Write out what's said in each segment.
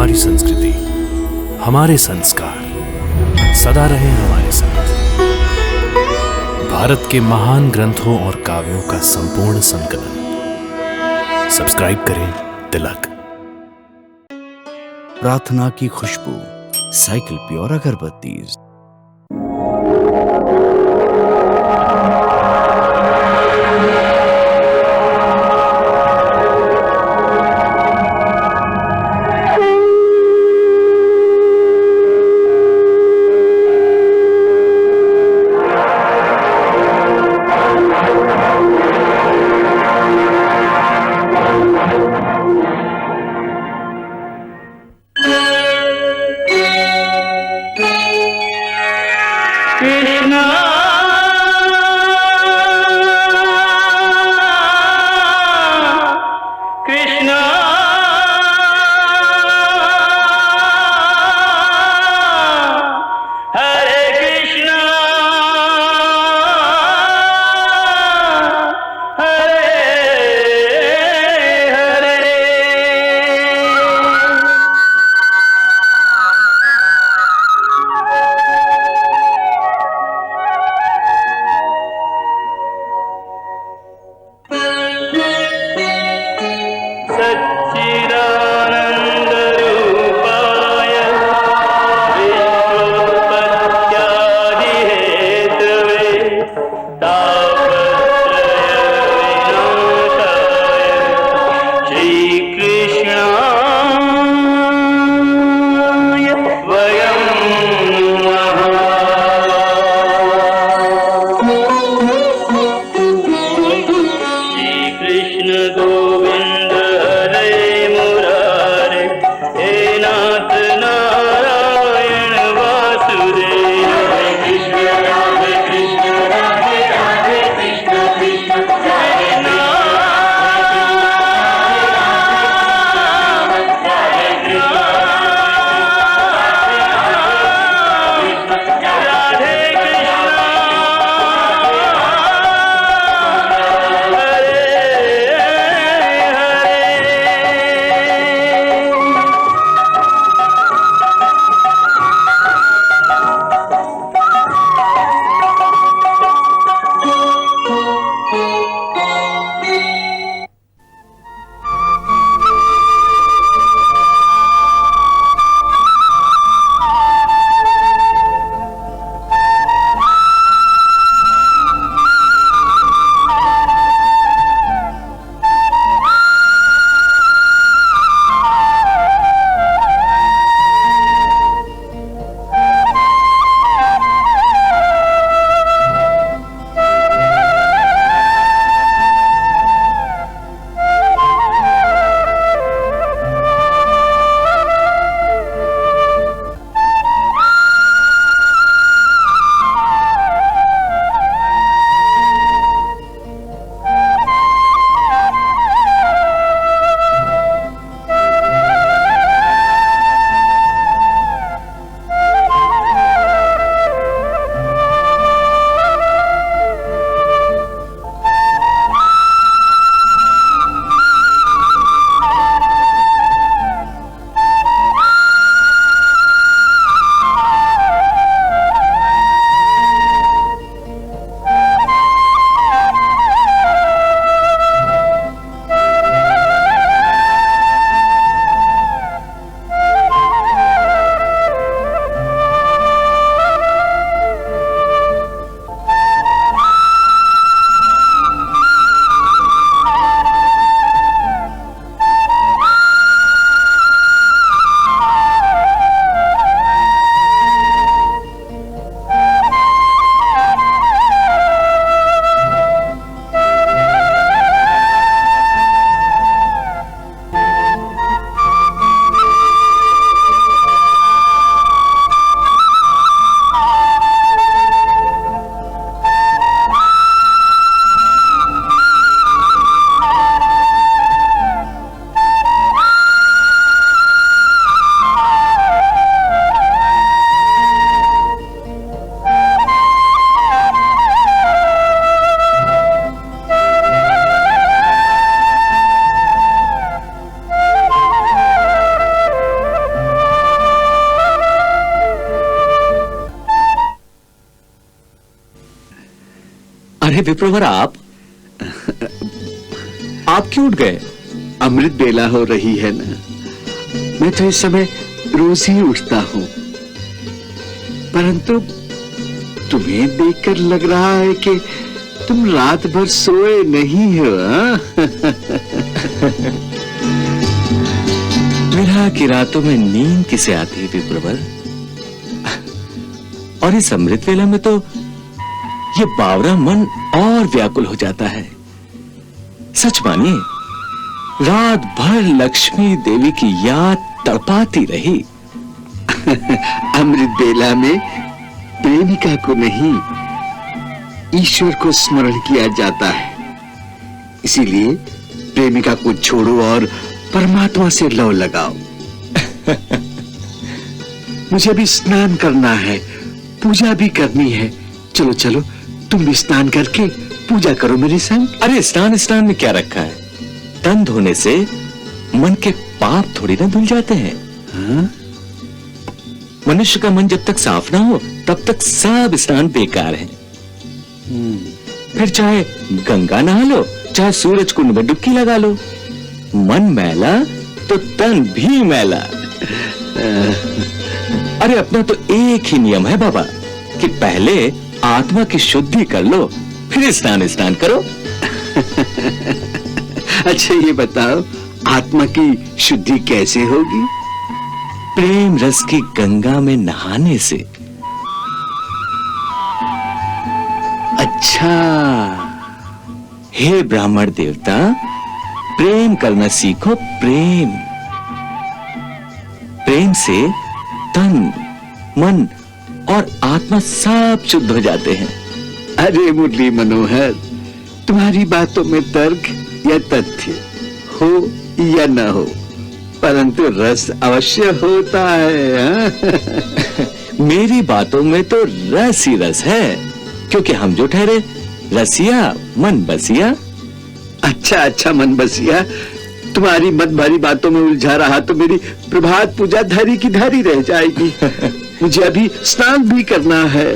हमारी संस्कृति, हमारे संस्कार सदा रहे हमारे साथ। भारत के महान ग्रंथों और काव्यों का संपूर्ण संकलन। सब्सक्राइब करें तिलक। प्रार्थना की खुशबू, साइकिल प्योर अगरबत्ती। अरे विप्रवर, आप क्यों उठ गए? अमृत बेला हो रही है ना, मैं तो इस समय रोज ही उठता हूं, परंतु तुम्हें देखकर लग रहा है कि तुम रात भर सोए नहीं हो। विरह की रातों में नींद किसे आती है विप्रवर? और इस अमृत वेला में तो ये बावरा मन और व्याकुल हो जाता है। सच मानिए, रात भर लक्ष्मी देवी की याद तड़पाती रही। अमृत बेला में प्रेमिका को नहीं, ईश्वर को स्मरण किया जाता है। इसीलिए प्रेमिका को छोड़ो और परमात्मा से लव लगाओ। मुझे भी स्नान करना है, पूजा भी करनी है। चलो चलो, तुम भी स्नान करके पूजा करो मेरे संग। अरे स्नान में क्या रखा है? तन धोने से मन के पाप थोड़ी ना धुल जाते हैं। हाँ? मनुष्य का मन जब तक साफ ना हो तब तक सब स्नान बेकार है। फिर चाहे गंगा नहा लो, चाहे सूरज कुंड में डुबकी लगा लो, मन मैला तो तन भी मैला। अरे अपना तो एक ही नियम है बाबा कि पहले आत्मा की शुद्धि कर लो, फिर स्नान करो। अच्छा ये बताओ, आत्मा की शुद्धि कैसे होगी? प्रेम रस की गंगा में नहाने से। अच्छा, हे ब्राह्मण देवता, प्रेम करना सीखो। प्रेम से तन, मन और आत्मा सब शुद्ध हो जाते हैं। अरे मुरली मनोहर, तुम्हारी बातों में तर्क या तथ्य हो या न हो, परंतु रस अवश्य होता है। मेरी बातों में तो रस ही रस है, क्योंकि हम जो ठहरे रसिया मन बसिया। अच्छा मन बसिया, तुम्हारी मत भरी बातों में उलझा रहा तो मेरी प्रभात पूजा धारी की धारी रह जाएगी। मुझे अभी स्नान भी करना है।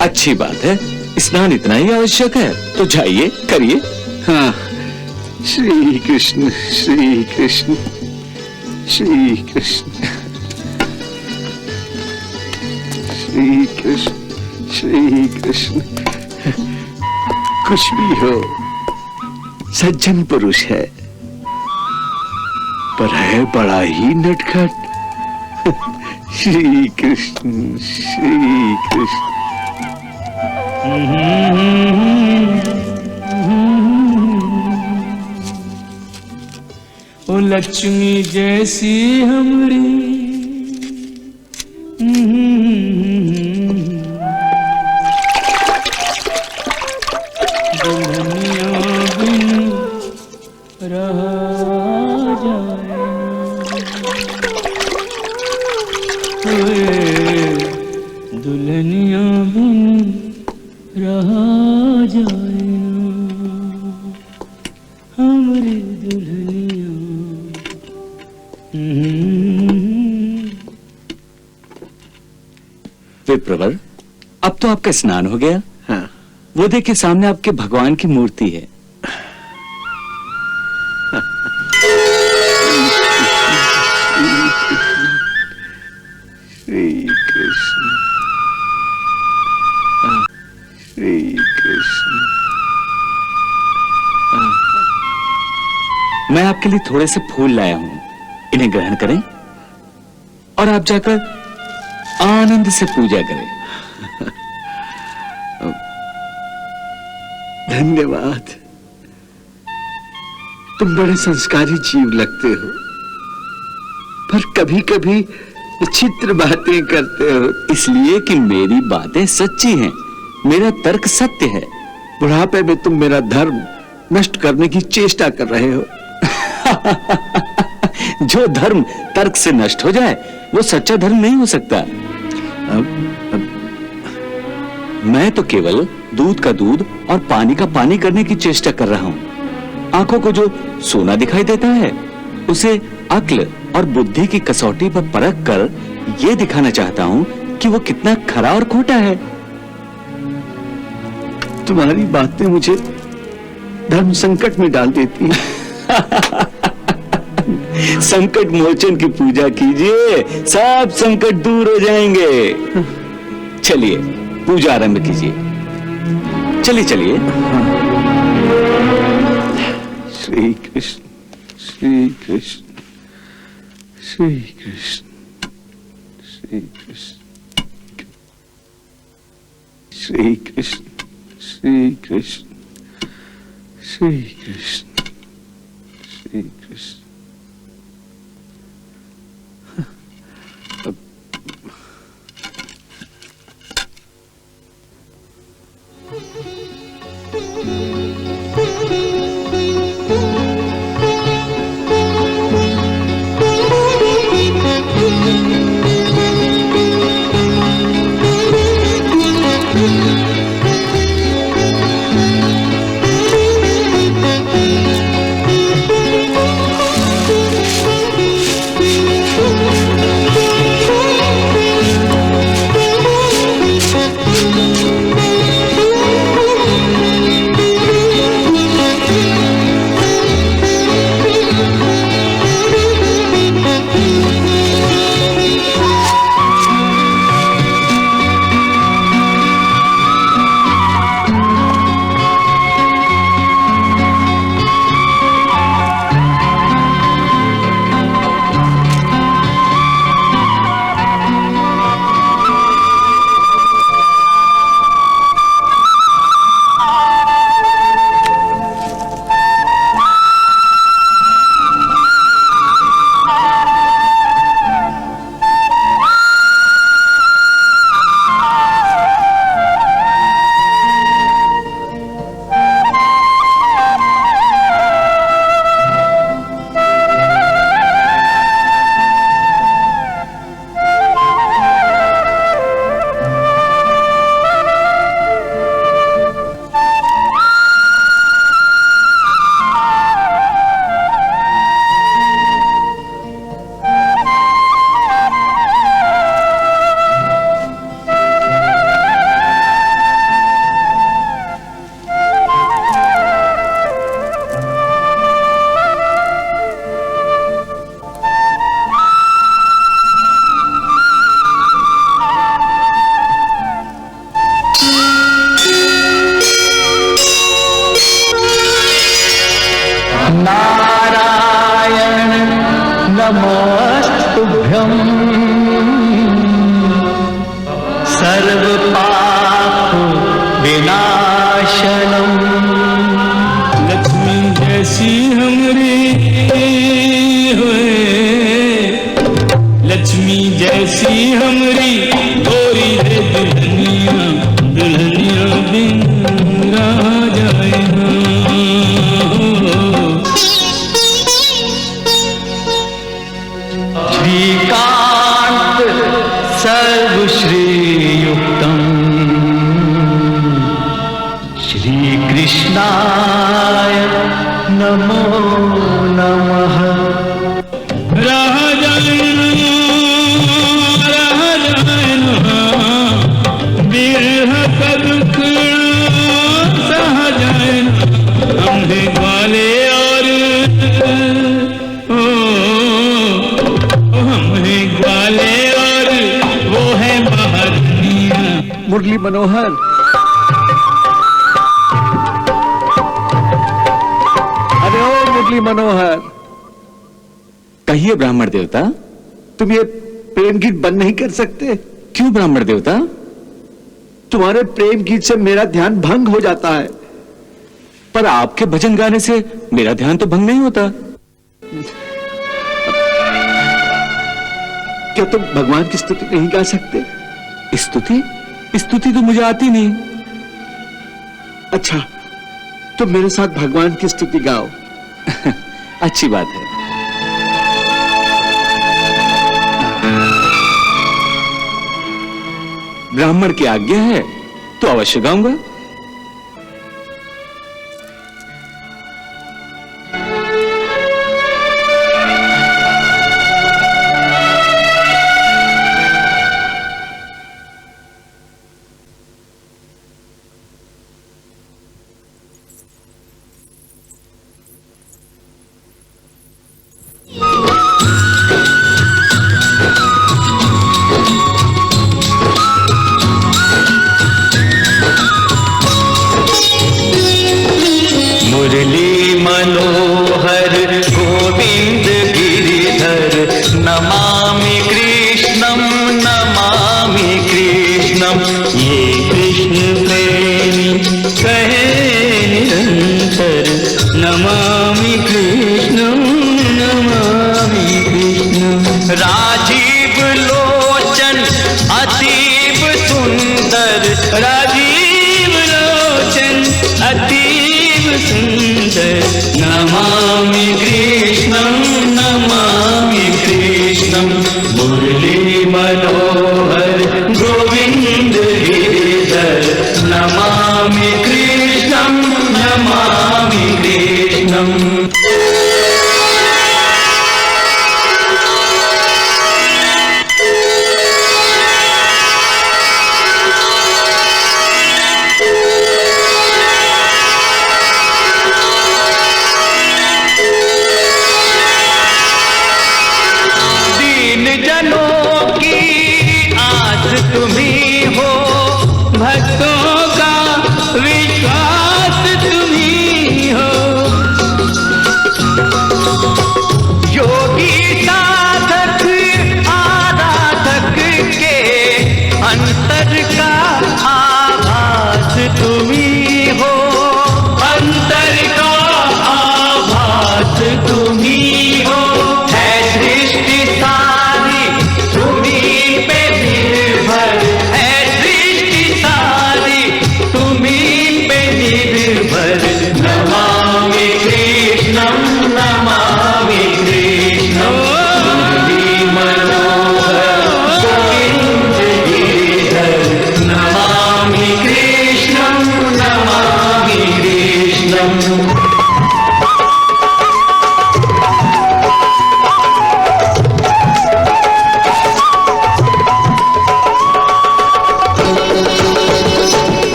अच्छी बात है, स्नान इतना ही आवश्यक है तो जाइए करिए। हाँ, श्री कृष्ण श्री कृष्ण श्री कृष्ण श्री कृष्ण श्री कृष्ण। कुछ भी हो, सज्जन पुरुष है, पर है बड़ा ही नटखट। श्री कृष्ण श्री कृष्ण। ओ लक्ष्मी जैसी हमरी दुल्हनिया बिन रहा जाए, दुल्हनिया बिन रहा जाए, हमरी दुल्हनिया। विप्रवर, अब तो आपका स्नान हो गया। हाँ। वो देखिए सामने आपके भगवान की मूर्ति है। श्री कृष्ण श्री कृष्ण। मैं आपके लिए थोड़े से फूल लाया हूं, इन्हें ग्रहण करें और आप जाकर आनंद से पूजा करें। धन्यवाद, तुम बड़े संस्कारी जीव लगते हो, पर कभी कभी विचित्र बातें करते हो। इसलिए कि मेरी बातें सच्ची हैं, मेरा तर्क सत्य है। बुढ़ापे में तुम मेरा धर्म नष्ट करने की चेष्टा कर रहे हो। जो धर्म तर्क से नष्ट हो जाए वो सच्चा धर्म नहीं हो सकता। मैं तो केवल दूध का दूध और पानी का पानी करने की चेष्टा कर रहा हूं। आंखों को जो सोना दिखाई देता है उसे अक्ल और बुद्धि की कसौटी पर परख कर यह दिखाना चाहता हूं कि वो कितना खरा और खोटा है। तुम्हारी बातें मुझे धर्म संकट में डाल देती हैं। संकट मोचन की पूजा कीजिए, सब संकट दूर हो जाएंगे। चलिए पूजा आरंभ कीजिए। चलिए चलिए। श्री कृष्ण श्री कृष्ण श्री कृष्ण श्री कृष्ण श्री कृष्ण श्री कृष्ण श्री कृष्ण श्री कृष्ण। नारायण नमस्तुभ्यं सर्व पाप विनाशनम। लक्ष्मी जैसी हमरी होए, लक्ष्मी जैसी हमरी गोरी है दुल्हनिया, दुल्हनिया बिन रहा जाए ना। श्रीकांत सर्वश्रीयुक्तम् श्रीकृष्णाय नमो नमः। बिरह का दुख सहा जाए ना, अंधे ग्वाले और ग्वाले और वो है महारानियां। मुरली मनोहर, अरे ओ मुरली मनोहर, कहिए ब्राह्मण देवता। तुम ये प्रेम गीत बंद नहीं कर सकते? क्यों ब्राह्मण देवता? तुम्हारे प्रेम गीत से मेरा ध्यान भंग हो जाता है। पर आपके भजन गाने से मेरा ध्यान तो भंग नहीं होता। क्या तुम भगवान की स्तुति नहीं गा सकते? स्तुति? स्तुति तो मुझे आती नहीं। अच्छा, तुम मेरे साथ भगवान की स्तुति गाओ। अच्छी बात है। ब्राह्मण की आज्ञा है तो अवश्य गाऊंगा। नमामि कृष्णं नमामि कृष्णं। ये कृष्ण प्रेमी कहे निरंतर नमामि कृष्णं नमामि कृष्णं। राजीव लोचन अतीव सुंदर, राजीव लोचन अतीव सुंदर नमामि कृष्णं नमामि कृष्णं। मुरली मनोहर गोविंद गिरिधर नमामि कृष्णं नमामि कृष्णं।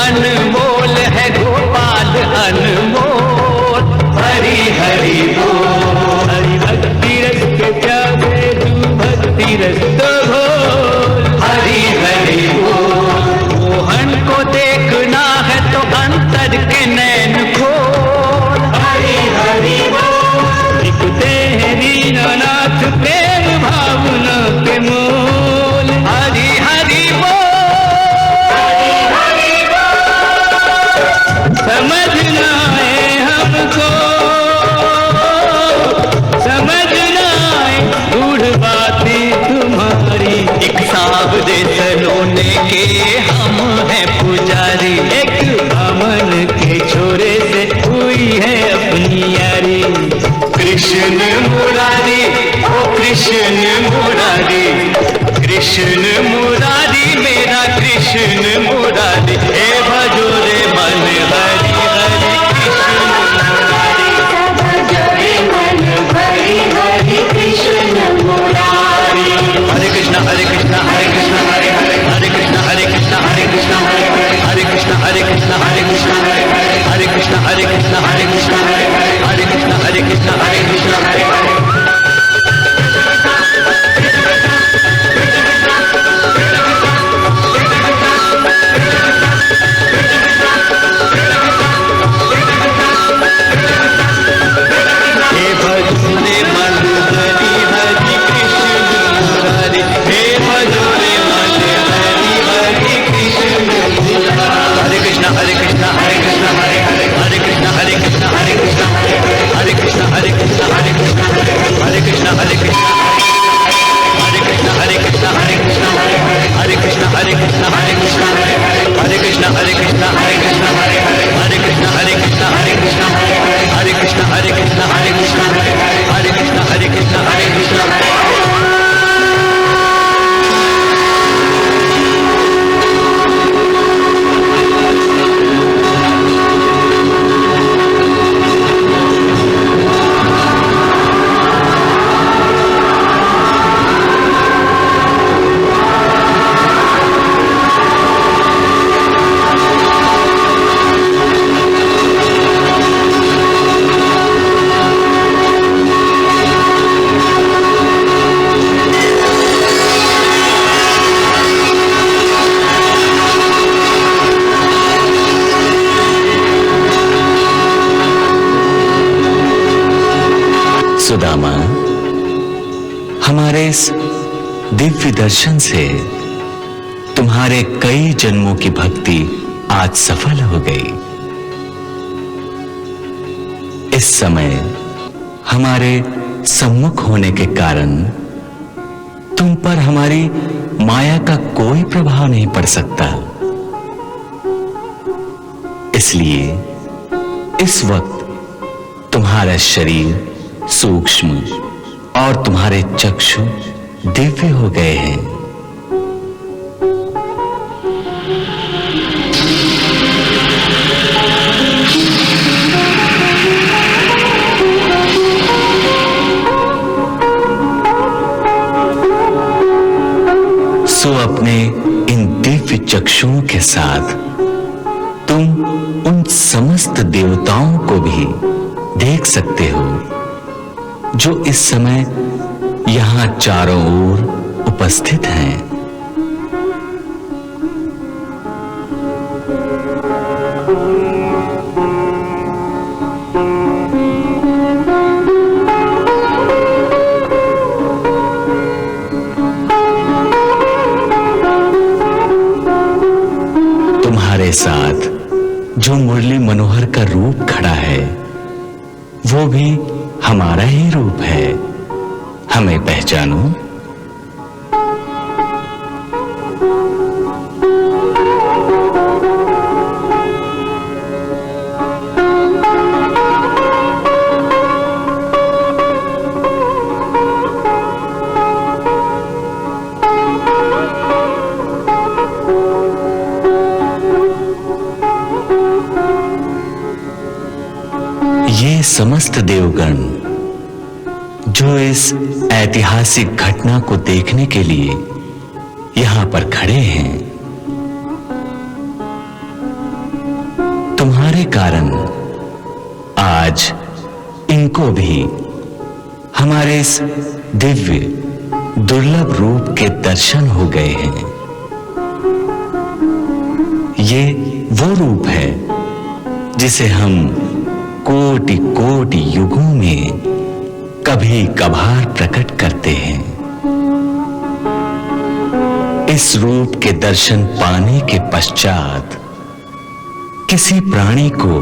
अनमोल है गोपाल अनमोल, हरि हरि बोल। हरि भक्ति रस के प्यारे तू भक्ति रस तो बोल, हरि हरि बोल। मोहन को देखना है तो अंतर के नैन खोल, हरि हरि बोल। दिखते हैं दीनानाथ प्रेम भावना के मोल, हरि हरि बोल। समझना है हमको, समझना है गूढ़ बातें तुम्हारी। एक सावरे सलोने के हम हैं पुजारी, एक बामन के छोरे से हुई है अपनी यारी। कृष्ण मुरारी ओ कृष्ण मुरारी, कृष्ण मुरारी मेरा कृष्ण मुरारी। हे भजो रे मन हरि हरि कृष्ण मुरारी, भजो रे मन हरि हरि कृष्ण मुरारी। हरे कृष्ण हरे कृष्ण हरे कृष्ण हरे हरे, हरे कृष्ण हरे कृष्ण हरे कृष्ण हरे हरे, हरे कृष्ण हरे कृष्ण हरे कृष्ण हरे हरे, हरे कृष्ण हरे कृष्ण हरे कृष्ण हरे हरे, हरे कृष्ण हरे कृष्ण हरे कृष्ण हरे हरे। हरे कृष्ण हरे कृष्ण हरे कृष्ण हरे कृष्ण हरे कृष्ण हरे कृष्ण हरे कृष्ण हरे कृष्ण सुदामा, हमारे इस दिव्य दर्शन से तुम्हारे कई जन्मों की भक्ति आज सफल हो गई। इस समय हमारे सम्मुख होने के कारण तुम पर हमारी माया का कोई प्रभाव नहीं पड़ सकता। इसलिए इस वक्त तुम्हारा शरीर सूक्ष्म और तुम्हारे चक्षु दिव्य हो गए हैं। सो अपने इन दिव्य चक्षुओं के साथ तुम उन समस्त देवताओं को भी देख सकते हो जो इस समय यहां चारों ओर उपस्थित हैं। तुम्हारे साथ जो मुरली मनोहर का रूप खड़ा है वो भी हमारा ही रूप है। हमें पहचानो। ये समस्त देवगण जो इस ऐतिहासिक घटना को देखने के लिए यहां पर खड़े हैं, तुम्हारे कारण आज इनको भी हमारे इस दिव्य दुर्लभ रूप के दर्शन हो गए हैं। ये वो रूप है जिसे हम कोटि कोटि युगों में कभी कभार प्रकट करते हैं। इस रूप के दर्शन पाने के पश्चात किसी प्राणी को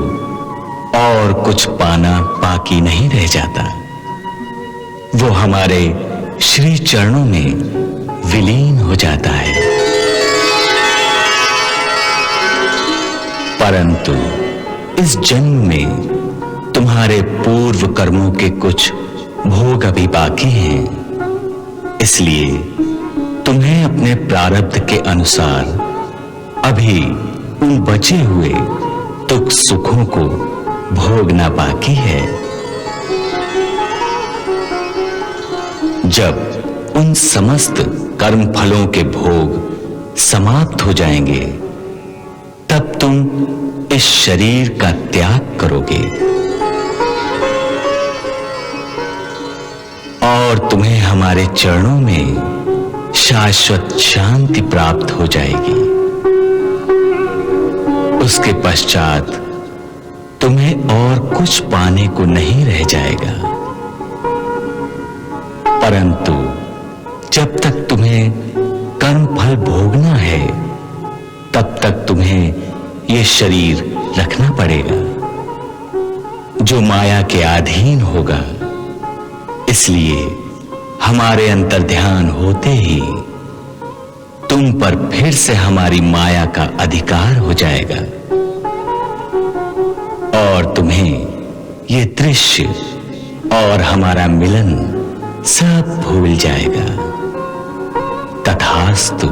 और कुछ पाना बाकी नहीं रह जाता। वो हमारे श्री चरणों में विलीन हो जाता है। परंतु इस जन्म में तुम्हारे पूर्व कर्मों के कुछ भोग अभी बाकी हैं। इसलिए तुम्हें अपने प्रारब्ध के अनुसार अभी उन बचे हुए दुख सुखों को भोगना बाकी है। जब उन समस्त कर्म फलों के भोग समाप्त हो जाएंगे तब तुम इस शरीर का त्याग करोगे और तुम्हें हमारे चरणों में शाश्वत शांति प्राप्त हो जाएगी। उसके पश्चात तुम्हें और कुछ पाने को नहीं रह जाएगा। परंतु जब तक तुम्हें कर्म फल भोगना है तब तक तुम्हें ये शरीर रखना पड़ेगा जो माया के अधीन होगा। इसलिए हमारे अंतर ध्यान होते ही तुम पर फिर से हमारी माया का अधिकार हो जाएगा और तुम्हें ये दृश्य और हमारा मिलन सब भूल जाएगा। तथास्तु।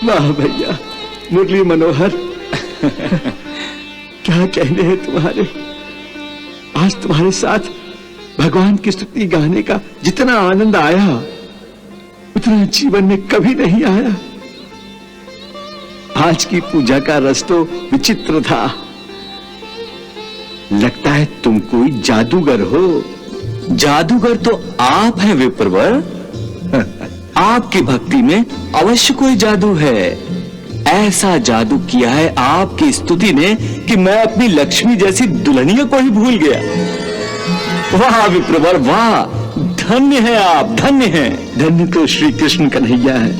वाह भैया, मुरली मनोहर, क्या कहने हैं तुम्हारे। आज तुम्हारे साथ भगवान की स्तुति गाने का जितना आनंद आया उतना जीवन में कभी नहीं आया। आज की पूजा का रस तो विचित्र था। लगता है तुम कोई जादूगर हो। जादूगर तो आप हैं विप्रवर। आपकी भक्ति में अवश्य कोई जादू है। ऐसा जादू किया है आपकी स्तुति ने कि मैं अपनी लक्ष्मी जैसी दुल्हनिया को ही भूल गया। वाह विप्रवर वाह, धन्य है आप, धन्य हैं। धन्य तो श्री कृष्ण कन्हैया है।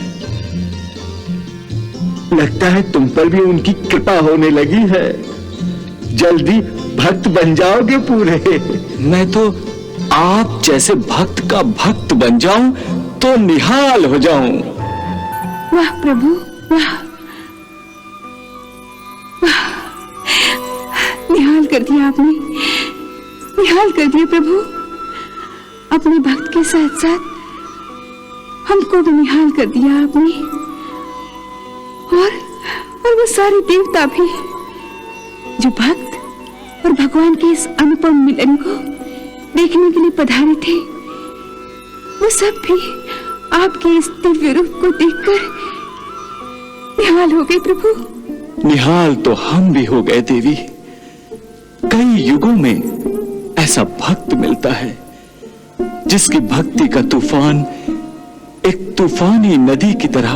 लगता है तुम पर भी उनकी कृपा होने लगी है। जल्दी भक्त बन जाओगे पूरे। मैं तो आप जैसे भक्त का भक्त बन जाऊं तो निहाल हो जाऊं। वाह प्रभु वाह, वाह, निहाल कर दिया आपने, निहाल कर दिया प्रभु। अपने भक्त के साथ साथ हमको भी निहाल कर दिया आपने, और वो सारे देवता भी जो भक्त और भगवान के इस अनुपम मिलन को देखने के लिए पधारे थे, वो सब भी आपके इस दिव्य रूप को देखकर निहाल हो गए प्रभु। निहाल तो हम भी हो गए देवी। कई युगों में ऐसा भक्त मिलता है जिसकी भक्ति का तूफान एक तूफानी नदी की तरह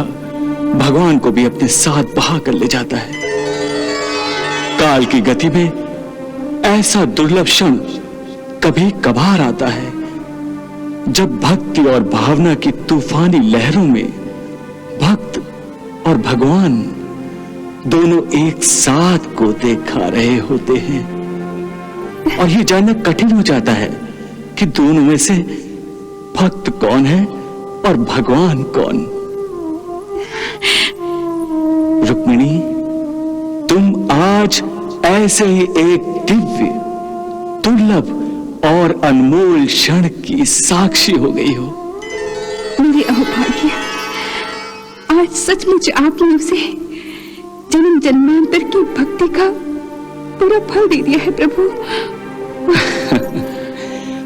भगवान को भी अपने साथ बहा कर ले जाता है। काल की गति में ऐसा दुर्लभ क्षण कभी कभार आता है जब भक्ति और भावना की तूफानी लहरों में भक्त और भगवान दोनों एक साथ गोते खा रहे होते हैं। और ये जानना कठिन हो जाता है कि दोनों में से भक्त कौन है और भगवान कौन। रुक्मिणी, तुम आज ऐसे ही एक दिव्य, दुर्लभ और अनमोल क्षण की साक्षी हो गई हो। मेरे अहोभाग्य, आज सचमुच आपने उसे जन्म जन्मांतर की भक्ति का पूरा फल दे दिया है प्रभु।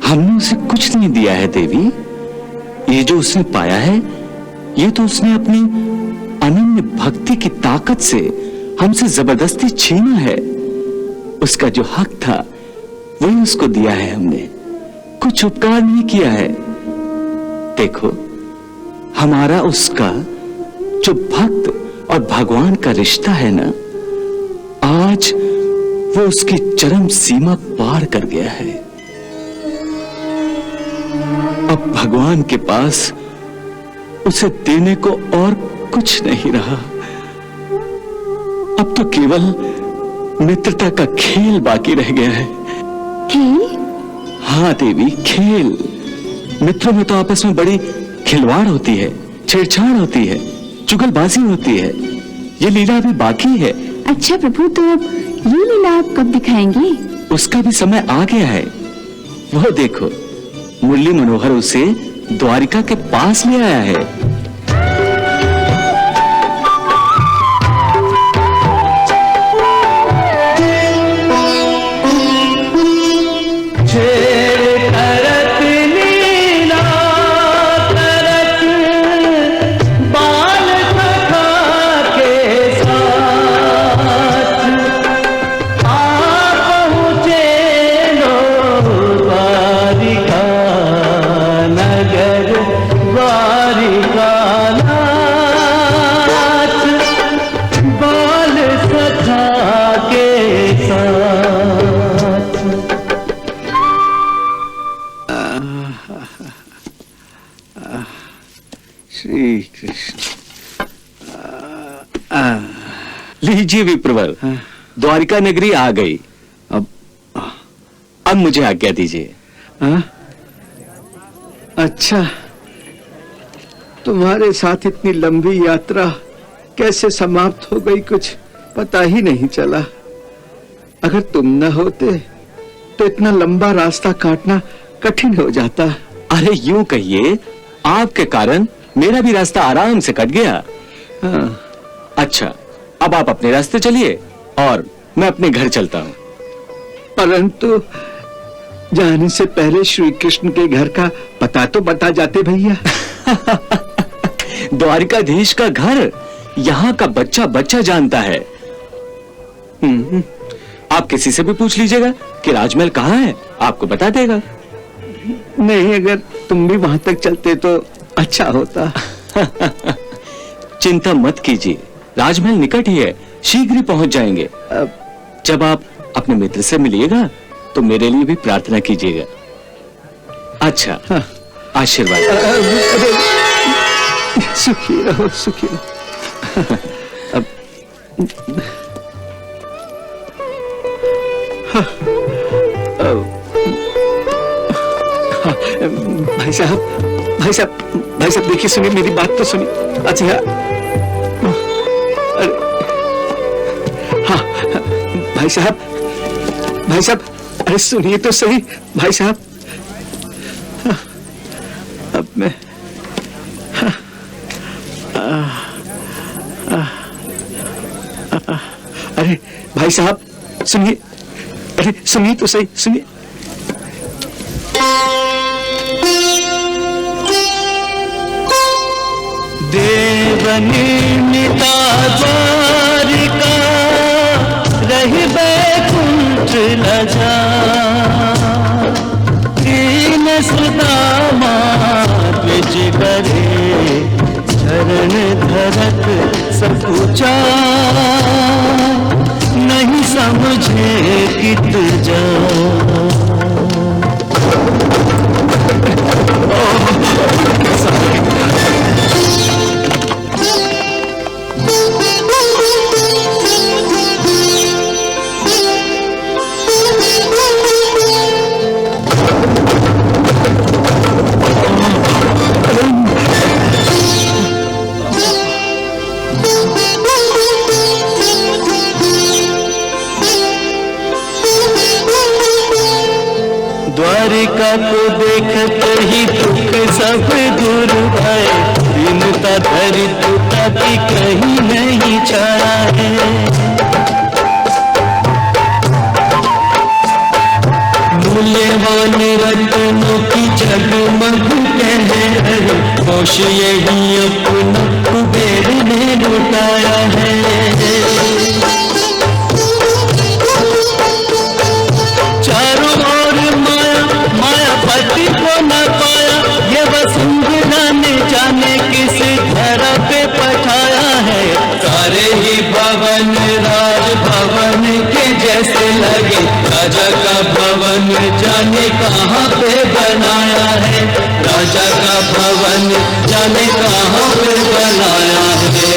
हमने उसे कुछ नहीं दिया है देवी। ये जो उसने पाया है ये तो उसने अपनी अनन्य भक्ति की ताकत से हमसे जबरदस्ती छीना है। उसका जो हक था वही उसको दिया है हमने, कुछ उपकार नहीं किया है। देखो, हमारा उसका जो भक्त और भगवान का रिश्ता है ना, आज वो उसकी चरम सीमा पार कर गया है। अब भगवान के पास उसे देने को और कुछ नहीं रहा। अब तो केवल मित्रता का खेल बाकी रह गया है। खेल? हाँ देवी, खेल। मित्रों में तो आपस में बड़ी खिलवाड़ होती है, छेड़छाड़ होती है, चुगलबाजी होती है। ये लीला अभी बाकी है। अच्छा प्रभु, तो अब ये लीला आप कब दिखाएंगे? उसका भी समय आ गया है। वो देखो, मुरली मनोहर उसे द्वारिका के पास ले आया है। नगर द्वारिकानाथ बाल सखा के साथ। श्री कृष्ण। लीजिए विप्रवर, द्वारिका नगरी आ गई। अब मुझे आज्ञा दीजिए। अच्छा, तुम्हारे साथ इतनी लंबी यात्रा कैसे समाप्त हो गई कुछ पता ही नहीं चला। अगर तुम न होते तो इतना लंबा रास्ता काटना कठिन हो जाता। अरे यूं कहिए, आपके कारण मेरा भी रास्ता आराम से कट गया। अच्छा, अब आप अपने रास्ते चलिए और मैं अपने घर चलता हूँ। परंतु जाने से पहले श्री कृष्ण के घर का पता तो बता जाते भैया। द्वारिकाधीश का घर यहाँ का बच्चा बच्चा जानता है। आप किसी से भी पूछ लीजिएगा कि राजमहल कहाँ है, आपको बता देगा। नहीं, अगर तुम भी वहां तक चलते तो अच्छा होता। चिंता मत कीजिए, राजमहल निकट ही है, शीघ्र ही पहुंच जाएंगे। जब आप अपने मित्र से मिलिएगा तो मेरे लिए भी प्रार्थना कीजिएगा। अच्छा, आशीर्वाद। सुखी रहो, सुखी रहो। अब भाई साहब, भाई साहब, भाई साहब देखिए, सुनिए, मेरी बात तो सुनिए। अच्छा, अरे हाँ, भाई साहब, भाई साहब, अरे सुनिए तो सही भाई साहब। अब मैं अरे भाई साहब सुनिए, अरे सुनिए तो सही, सुनिए। देवनिर्मिता द्वारिका रही बैकुंठ लजा, दीन सुदामा द्विज करे चरण धरत सकुचा, नहीं समझे कित जा। द्वारिका को देखत ही दुख सब दूर भय, दीनता दरिद्रता की कहीं नहीं छाया है। मूल्यवान रत्नों की जगमग कहने रहे, होश यही अपना कुबेर ने लुटाया है। चारों ओर माया, माया पति को न पाया, ये वसुंधरा ने जाने किस धरा पे पठाया है। सारे ही भवन राज भवन के जैसे लगे, राजा का भवन जाने कहाँ पे बनाया है, राजा का भवन जाने कहाँ पे बनाया है।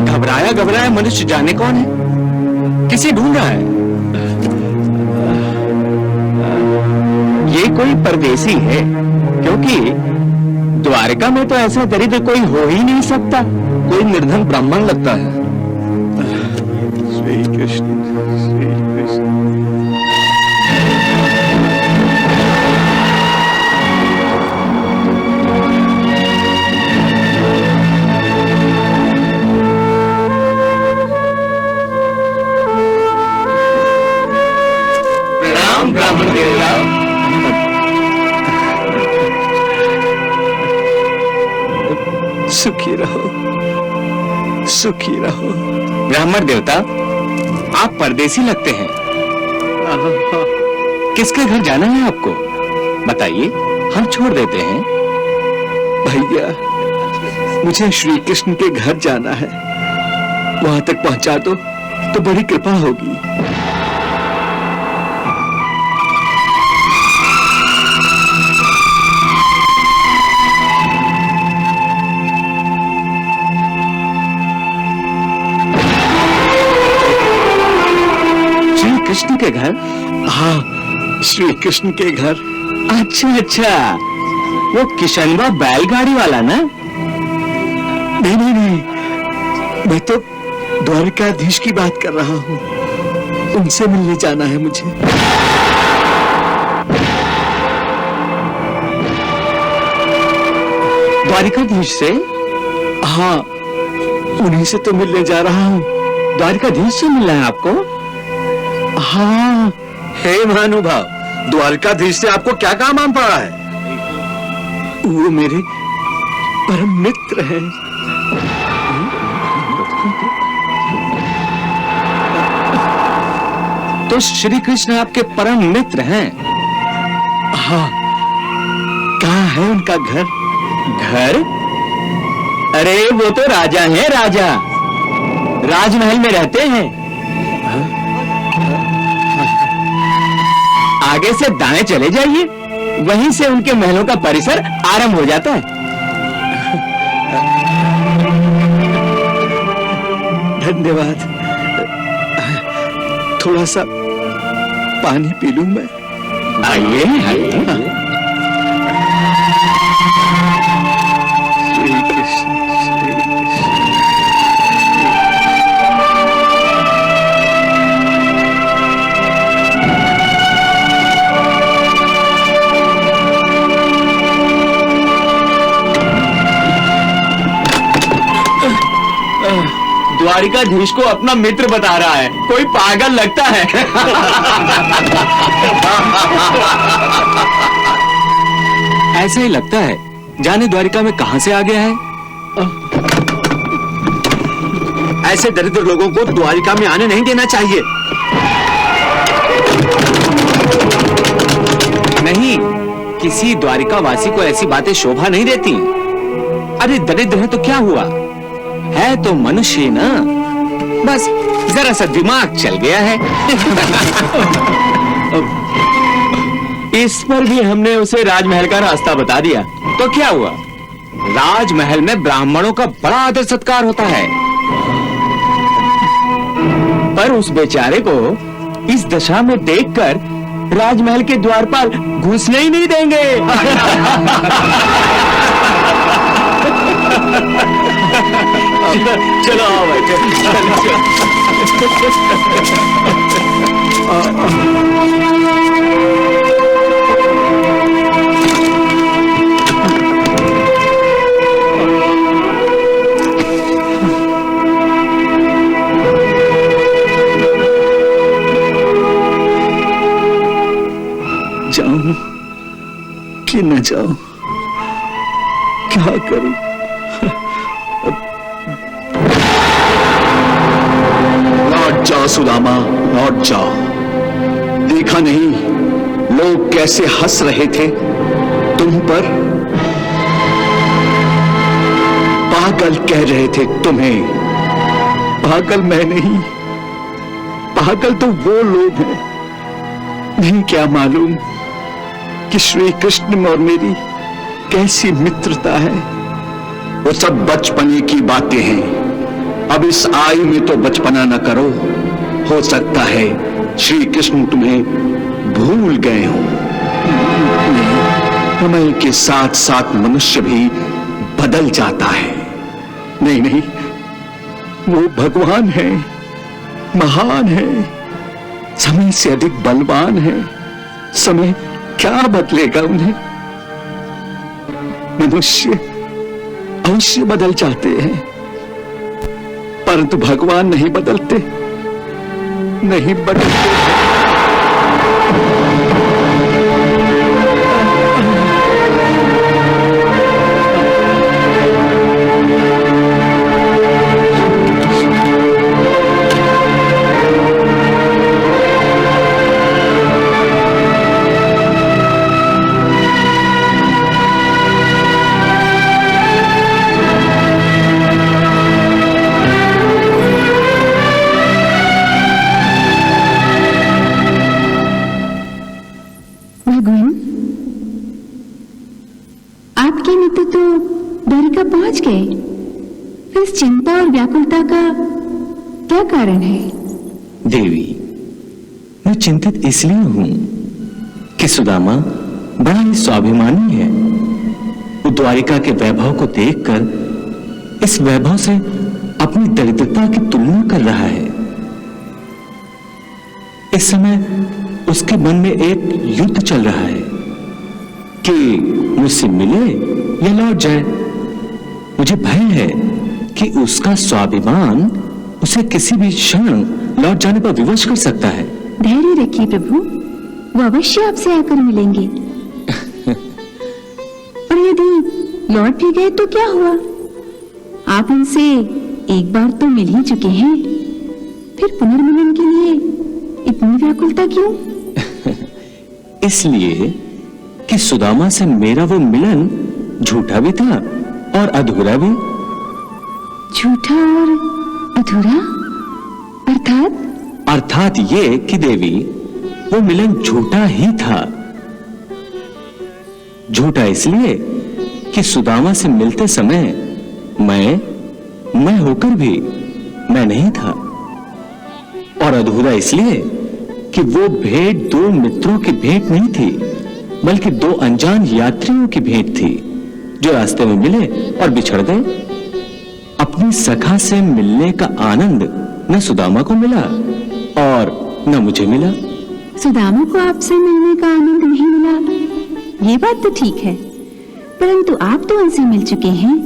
घबराया घबराया मनुष्य जाने कौन है, किसे ढूंढ रहा है? ये कोई परदेसी है, क्योंकि द्वारका में तो ऐसा दरिद्र कोई हो ही नहीं सकता। कोई निर्धन ब्राह्मण लगता है। श्री कृष्ण, श्री कृष्ण। प्रणाम ब्राह्मण देवता। सुखी रहो, सुखी रहो। ब्राह्मण देवता, आप परदेसी लगते हैं। किसके घर जाना है आपको? बताइए, हम छोड़ देते हैं। भैया, मुझे श्री कृष्ण के घर जाना है। वहां तक पहुंचा दो तो बड़ी कृपा होगी। कृष्ण के घर? हाँ, श्री कृष्ण के घर। अच्छा अच्छा, वो किशनवा बैलगाड़ी वाला ना? नहीं नहीं नहीं, मैं तो द्वारकाधीश की बात कर रहा हूँ। उनसे मिलने जाना है मुझे। द्वारकाधीश से? हाँ, उन्हीं से तो मिलने जा रहा हूँ। द्वारकाधीश से मिलना है आपको? हाँ। हे महानुभाव, द्वारकाधीश से आपको क्या काम आन पड़ा है? वो मेरे परम मित्र हैं। तो श्री कृष्ण आपके परम मित्र हैं? हाँ। कहाँ है उनका घर? घर? अरे वो तो राजा हैं, राजा। राजमहल में रहते हैं। आगे से दाएं चले जाइए, वहीं से उनके महलों का परिसर आरंभ हो जाता है। धन्यवाद। थोड़ा सा पानी पी लूं मैं? आइए आइए। श्री कृष्ण, श्री कृष्ण। द्वारिकाधीश को अपना मित्र बता रहा है, कोई पागल लगता है। ऐसा ही लगता है, जाने द्वारिका में कहां से आ गया है। ऐसे दरिद्र लोगों को द्वारिका में आने नहीं देना चाहिए। नहीं, किसी द्वारिका वासी को ऐसी बातें शोभा नहीं देती। अरे दरिद्र है तो क्या हुआ, है तो मनुष्य ना, बस जरा सा दिमाग चल गया है। इस पर भी हमने उसे राजमहल का रास्ता बता दिया, तो क्या हुआ? राजमहल में ब्राह्मणों का बड़ा आदर सत्कार होता है, पर उस बेचारे को इस दशा में देखकर राजमहल के द्वारपाल घुसने ही नहीं देंगे। चलो आओ भाई, जाऊं कि न जाऊं, क्या करूं? लौट जाओ सुदामा, लौट जाओ। देखा नहीं लोग कैसे हंस रहे थे तुम पर? पागल कह रहे थे तुम्हें। पागल मैं नहीं, पागल तो वो लोग हैं। नहीं क्या मालूम कि श्री कृष्ण और मेरी कैसी मित्रता है। वो सब बचपने की बातें हैं। अब इस आयु में तो बचपना न करो। हो सकता है श्री कृष्ण तुम्हें भूल गए हो। समय के साथ साथ मनुष्य भी बदल जाता है। नहीं नहीं, वो भगवान है, महान है, समय से अधिक बलवान है। समय क्या बदलेगा उन्हें? मनुष्य अवश्य बदल जाते हैं, परंतु भगवान नहीं बदलते, नहीं बदलते। आपके मित्र तो द्वारिका पहुंच गए, फिर इस चिंता और व्याकुलता का क्या कारण है? देवी, मैं चिंतित इसलिए हूं कि सुदामा बड़ा ही स्वाभिमानी है। वो द्वारिका के वैभव को देखकर इस वैभव से अपनी दरिद्रता की तुलना कर रहा है। इस समय उसके मन में एक युद्ध चल रहा है कि मुझसे मिले या लौट जाए। मुझे भय है कि उसका स्वाभिमान उसे किसी भी क्षण लौट जाने पर विवश कर सकता है। धैर्य रखिए प्रभु, वो अवश्य आपसे आकर मिलेंगे। और यदि लौट भी गए तो क्या हुआ? आप उनसे एक बार तो मिल ही चुके हैं, फिर पुनर्मिलन के लिए इतनी व्याकुलता क्यों? इसलिए कि सुदामा से मेरा वो मिलन झूठा भी था और अधूरा भी। झूठा और अधूरा अर्थात ये कि देवी, वो मिलन झूठा ही था। झूठा इसलिए कि सुदामा से मिलते समय मैं होकर भी मैं नहीं था, और अधूरा इसलिए कि वो भेंट दो मित्रों की भेंट नहीं थी, बल्कि दो अनजान यात्रियों की भेंट थी जो रास्ते में मिले और बिछड़ गए। अपनी सखा से मिलने का आनंद न सुदामा को मिला और न मुझे मिला। सुदामा को आपसे मिलने का आनंद नहीं मिला, ये बात तो ठीक है, परंतु आप तो उनसे मिल चुके हैं,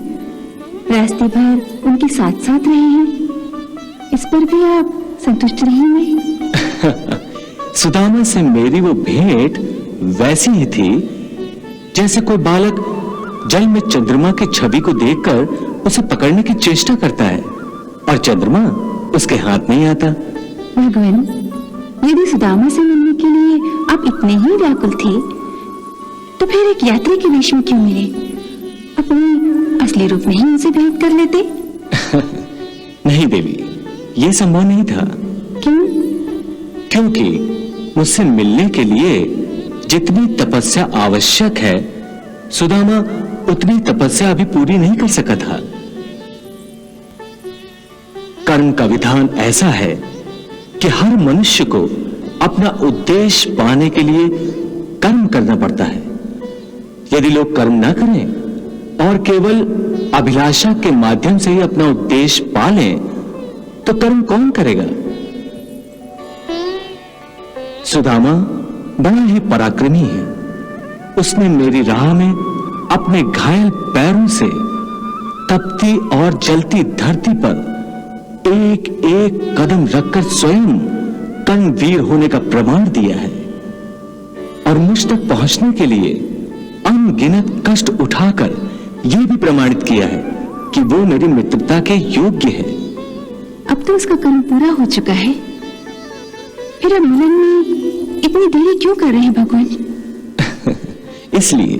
रास्ते भर उनके साथ साथ रहे हैं, इस पर भी आप संतुष्ट रहेंगे? सुदामा से मेरी वो भेंट वैसी ही थी जैसे कोई बालक जल में चंद्रमा की छवि को देखकर उसे पकड़ने की चेष्टा करता है और चंद्रमा उसके हाथ नहीं आता। भगवान, यदि सुदामा से मिलने के लिए आप इतने ही व्याकुल थे, तो फिर एक यात्री के वेश में क्यों मिले? अपने असली रूप में ही उनसे भेंट कर लेते। नहीं देवी, ये संभव नहीं था। क्यों? क्योंकि मुझसे मिलने के लिए जितनी तपस्या आवश्यक है, सुदामा उतनी तपस्या अभी पूरी नहीं कर सका था। कर्म का विधान ऐसा है कि हर मनुष्य को अपना उद्देश्य पाने के लिए कर्म करना पड़ता है। यदि लोग कर्म ना करें और केवल अभिलाषा के माध्यम से ही अपना उद्देश्य पा लें, तो कर्म कौन करेगा? सुदामा बड़ा ही पराक्रमी है। उसने मेरी राह में अपने घायल पैरों से तपती और जलती धरती पर एक एक कदम रखकर स्वयं कर्मवीर होने का प्रमाण दिया है, और मुझ तक पहुंचने के लिए अनगिनत कष्ट उठाकर यह भी प्रमाणित किया है कि वो मेरी मित्रता के योग्य है। अब तो उसका कर्म पूरा हो चुका है, फिर अब मिलन में इतनी देरी क्यों कर रहे हैं भगवान? इसलिए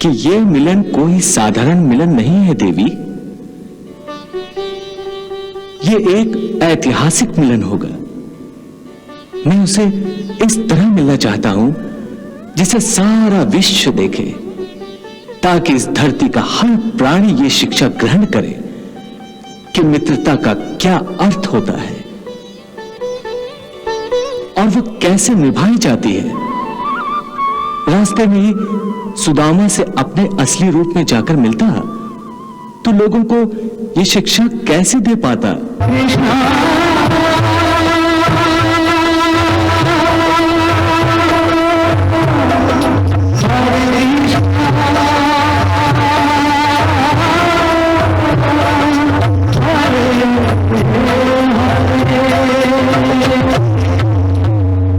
कि ये मिलन कोई साधारण मिलन नहीं है देवी। ये एक ऐतिहासिक मिलन होगा। मैं उसे इस तरह मिलना चाहता हूं जिसे सारा विश्व देखे, ताकि इस धरती का हर प्राणी ये शिक्षा ग्रहण करे कि मित्रता का क्या अर्थ होता है और वो कैसे निभाई जाती है। रास्ते में ही सुदामा से अपने असली रूप में जाकर मिलता तो लोगों को ये शिक्षा कैसे दे पाता। कृष्णा